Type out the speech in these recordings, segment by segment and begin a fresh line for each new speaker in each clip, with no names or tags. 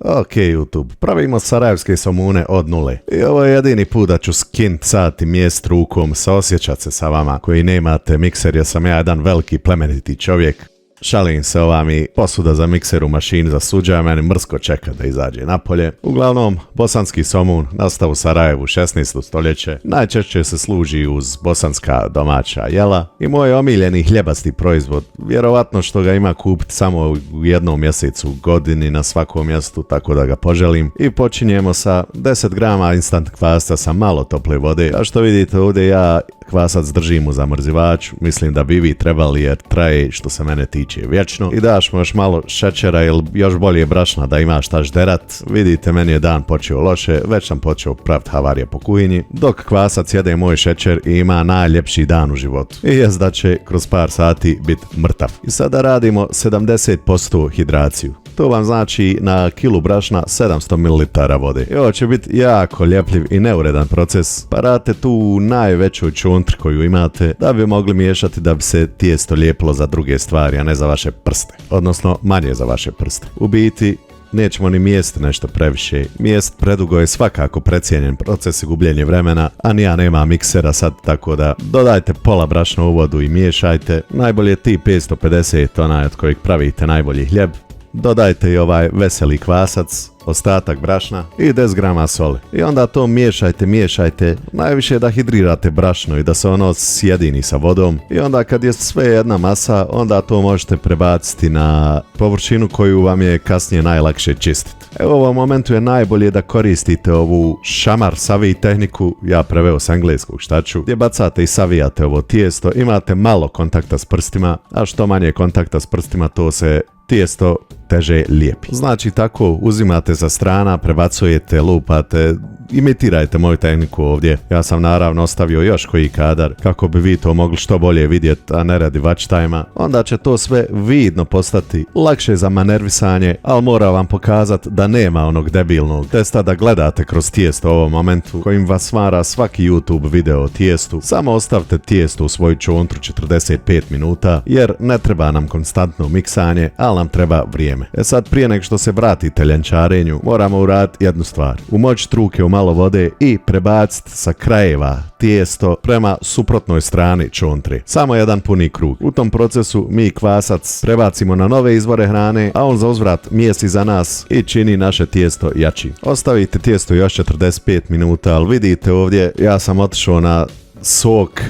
Ok YouTube, pravimo sarajevske somune od nule. I ovo je jedini put da ću skint sat i mjest rukom, saosjećat se sa vama koji nemate mikser jer sam ja jedan veliki plemeniti čovjek. Šalim se, ova mi posuda za mikser u mašini za suđa, meni mrsko čeka da izađe napolje. Uglavnom, bosanski somun nastao u Sarajevu 16. stoljeće, najčešće se služi uz bosanska domaća jela i moj omiljeni hljebasti proizvod, vjerovatno što ga ima kupiti samo u jednom mjesecu u godini na svakom mjestu, tako da ga poželim. I počinjemo sa 10 grama instant kvasca sa malo tople vode, a što vidite ovdje ja kvasac držim u zamrzivaču, mislim da bi vi trebali jer traje što se mene tiče vječno. I daš mu još malo šećera ili još bolje brašna da imaš šta žderat. Vidite, meni je dan počeo loše, već sam počeo praviti havarije po kuhinji, dok kvasac jede moj šećer i ima najljepši dan u životu. I jest da će kroz par sati biti mrtav. I sada radimo 70% hidraciju. To vam znači na kilu brašna 700 ml vode. I ovo će biti jako ljepljiv i neuredan proces, pa radite tu u najvećoj čontri koju imate da bi mogli miješati da bi se tijesto lijepilo za druge stvari, a ne za vaše prste. Odnosno manje za vaše prste. U biti, nećemo ni mijesti nešto previše. Mijest predugo je svakako precijenjen proces i gubljenje vremena, a ni ja nema miksera sad, tako da dodajte pola brašna u vodu i miješajte. Najbolje ti 550 onaj od kojeg pravite najbolji hljeb. Dodajte i ovaj veseli kvasac, ostatak brašna i 10 grama soli. I onda to miješajte, najviše da hidrirate brašno i da se ono sjedini sa vodom. I onda kad je sve jedna masa, onda to možete prebaciti na površinu koju vam je kasnije najlakše čistiti. Evo u ovom momentu je najbolje da koristite ovu šamar savi tehniku, ja preveo s engleskog šta ću, gdje bacate i savijate ovo tijesto, imate malo kontakta s prstima, a što manje kontakta s prstima to se tijesto teže lijepi. Znači tako uzimate sa strana, prebacujete, lupate, imitirajte moju tehniku ovdje. Ja sam naravno ostavio još koji kadar kako bi vi to mogli što bolje vidjeti, a ne radi watch time-a. Onda će to sve vidno postati lakše za manervisanje, ali mora vam pokazati da nema onog debilnog testa da gledate kroz tijesto u ovom momentu kojim vas stvara svaki YouTube video o tijestu. Samo ostavite tijesto u svoju čontru 45 minuta jer ne treba nam konstantno miksanje, ali nam treba vrijeme. Sad prije nego što se vratite ljenčarenju, moramo uraditi jednu stvar. Umočiti ruke u malo vode i prebaciti sa krajeva tijesto prema suprotnoj strani čontre. Samo jedan puni krug. U tom procesu mi kvasac prebacimo na nove izvore hrane, a on za uzvrat mijesi za nas i čini naše tijesto jači. Ostavite tijesto još 45 minuta, ali vidite ovdje ja sam otišao na sok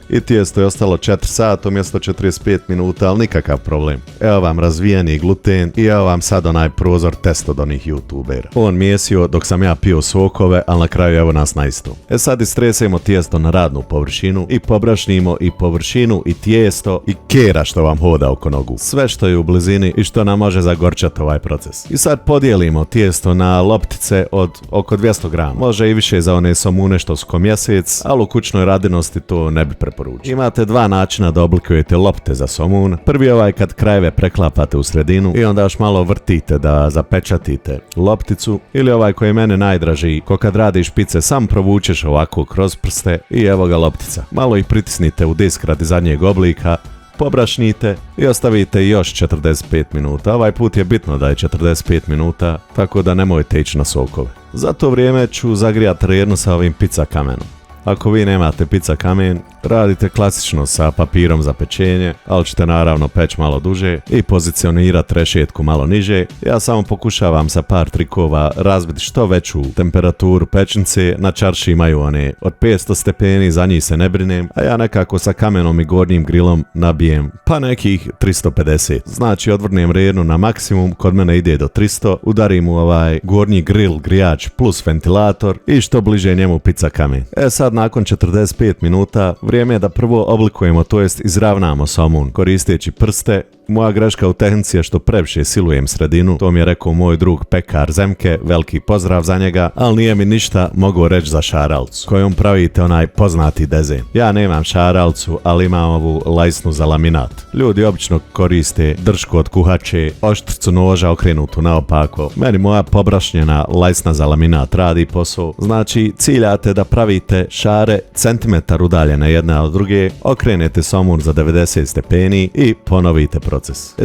i tijesto je ostalo 4 sata umjesto 45 minuta, ali nikakav problem. Evo vam razvijeni gluten i evo vam sad onaj prozor test od onih youtubera. On mijesio dok sam ja pio sokove, ali na kraju evo nas na isto. Sad istresemo tijesto na radnu površinu i pobrašnimo i površinu i tijesto i kera što vam hoda oko nogu. Sve što je u blizini i što nam može zagorčati ovaj proces. I sad podijelimo tijesto na loptice od oko 200 grama. Može i više za one somune što su ko mjesec, ali u kućnoj radinosti to ne bi preporučio. Imate dva načina da oblikujete lopte za somun. Prvi je ovaj kad krajeve preklapate u sredinu i onda još malo vrtite da zapečatite lopticu, ili ovaj koji je mene najdraži, ko kad radiš pice sam provučeš ovako kroz prste i evo ga loptica. Malo ih pritisnite u disk radi zadnjeg oblika, pobrašnite i ostavite još 45 minuta. Ovaj put je bitno da je 45 minuta, tako da nemojte ići na sokove. Za to vrijeme ću zagrijati rernu sa ovim pizza kamenom. Ako vi nemate pizza kamen, radite klasično sa papirom za pečenje, ali ćete naravno peći malo duže i pozicionirati rešetku malo niže. Ja samo pokušavam sa par trikova razbiti što veću temperaturu pečnice. Na čarši imaju one od 500 stepeni, za njih se ne brinem, a ja nekako sa kamenom i gornjim grilom nabijem pa nekih 350. Znači odvrnem rernu na maksimum, kod mene ide do 300, udarim u ovaj gornji grill grijač plus ventilator i što bliže njemu pizza kamen. Sad nakon 45 minuta vrijeme je da prvo oblikujemo, to jest izravnamo somun koristeći prste. Moja greška u tehnici je što previše silujem sredinu, to mi je rekao moj drug pekar Zemke, veliki pozdrav za njega, ali nije mi ništa mogao reći za šaralcu, kojom pravite onaj poznati dezen. Ja nemam šaralcu, ali imam ovu lajsnu za laminat. Ljudi obično koriste držku od kuhače, oštricu noža okrenutu naopako. Meni moja pobrašnjena lajsna za laminat radi posao. Znači ciljate da pravite šare centimetar udaljene jedna od druge, okrenete somun za 90 stepeni i ponovite proces.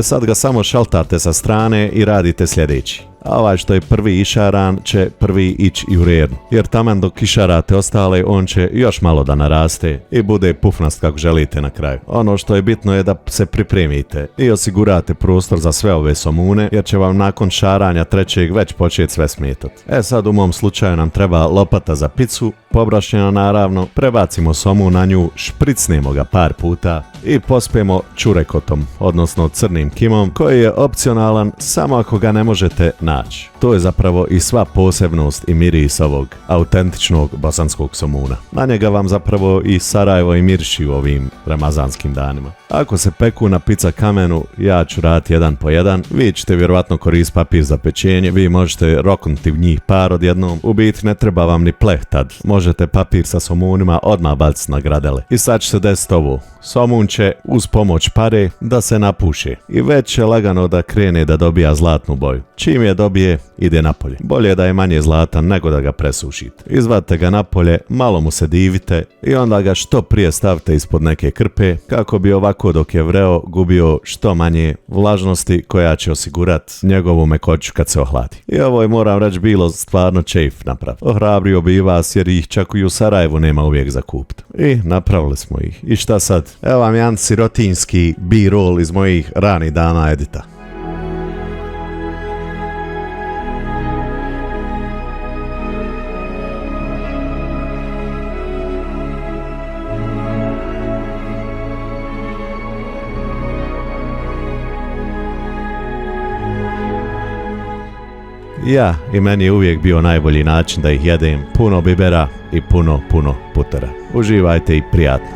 Sad ga samo šaltate sa strane i radite sljedeći. a ovaj što je prvi išaran će prvi ići i u rednu. Jer taman dok išarate ostale, on će još malo da naraste i bude pufnast kako želite na kraju. Ono što je bitno je da se pripremite i osigurate prostor za sve ove somune, jer će vam nakon šaranja trećeg već početi sve smetati. Sad u mom slučaju nam treba lopata za picu, pobrašnjena naravno, prebacimo somun na nju, špricnemo ga par puta i pospemo čurekotom, odnosno crnim kimom, koji je opcionalan samo ako ga ne možete naći. To je zapravo i sva posebnost i miris ovog autentičnog bosanskog somuna. Na njega vam zapravo i Sarajevo i mirši u ovim ramazanskim danima. Ako se peku na pizza kamenu, ja ću raditi jedan po jedan. Vi ćete vjerovatno koristiti papir za pečenje, vi možete roknuti u njih par odjednom. U biti ne treba vam ni pleh tad. Možete papir sa somunima odmah baciti na gradele. I sad će se desiti ovo. Somun će uz pomoć pare da se napuše i već će lagano da krene da dobija zlatnu boju. Čim je dobije, ide napolje. Bolje da je manje zlatan nego da ga presušite. Izvadite ga napolje, malo mu se divite i onda ga što prije stavite ispod neke krpe kako bi ovako dok je vreo gubio što manje vlažnosti koja će osigurati njegovu mekoću kad se ohladi. I ovo je, moram reći, bilo stvarno čeif napraviti. Ohrabrio bi vas jer ih čak i u Sarajevu nema uvijek za kupiti. I napravili smo ih. I šta sad? Evo vam jedan sirotinski B-roll iz mojih ranih dana edita. Ja, i meni je uvijek bio najbolji način da ih jedem. Puno bibera i puno putera. Uživajte i prijatno.